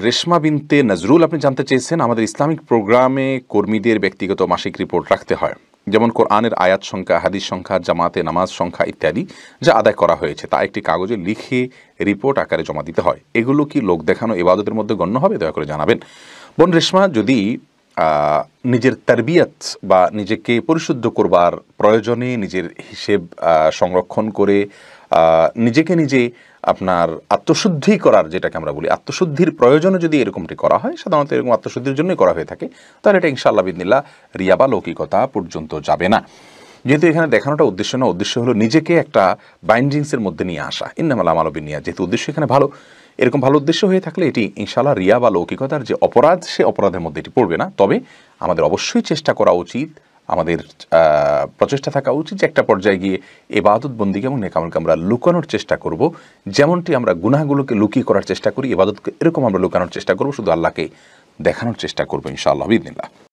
রেশমা বিনতে নজরুল আপনি জানতে চেয়েছেন, আমাদের ইসলামিক প্রোগ্রামে কর্মীদের ব্যক্তিগত মাসিক রিপোর্ট রাখতে হয়, যেমন কোরআনের আয়াত সংখ্যা, হাদিস সংখ্যা, জামাতে নামাজ সংখ্যা ইত্যাদি যা আদায় করা হয়েছে তা একটি কাগজে লিখে রিপোর্ট আকারে জমা দিতে হয়। এগুলো কি লোক দেখানো ইবাদতের মধ্যে গণ্য হবে? দয়া করে জানাবেন। বোন রেশমা, যদি নিজের তারবিয়াত বা নিজেকে পরিশুদ্ধ করবার প্রয়োজনে নিজের হিসেব সংরক্ষণ করে নিজেকে নিজে আপনার আত্মশুদ্ধি করার, যেটাকে আমরা বলি আত্মশুদ্ধির প্রয়োজনে যদি এরকমটি করা হয়, সাধারণত এরকম আত্মশুদ্ধির জন্যই করা হয়ে থাকে, তাহলে এটা ইনশাআল্লাহ বিদিনিল্লাহ রিয়া বা লৌকিকতা পর্যন্ত যাবে না। যেহেতু এখানে দেখানোটা উদ্দেশ্য না, উদ্দেশ্য হলো নিজেকে একটা বাইন্ডিংসের মধ্যে নিয়ে আসা, ইন্নামাল আমালু বিন্নিয়াত, যেহেতু উদ্দেশ্য এখানে ভালো, এরকম ভালো উদ্দেশ্য হয়ে থাকলে এটি ইনশাআল্লাহ রিয়া বা লৌকিকতার যে অপরাধ, সে অপরাধের মধ্যে এটি পড়বে না। তবে আমাদের অবশ্যই চেষ্টা করা উচিত, আমাদের প্রচেষ্টা থাকা উচিত যে একটা পর্যায়ে গিয়ে ইবাদত বন্দিকে এবং নেকামলকে আমরা লুকানোর চেষ্টা করব। যেমনটি আমরা গুনাহগুলোকে লুকিয়ে করার চেষ্টা করি, ইবাদতকে এরকম আমরা লুকানোর চেষ্টা করব, শুধু আল্লাহকে দেখানোর চেষ্টা করবো ইনশাআল্লাহ বিদিনিল্লাহ।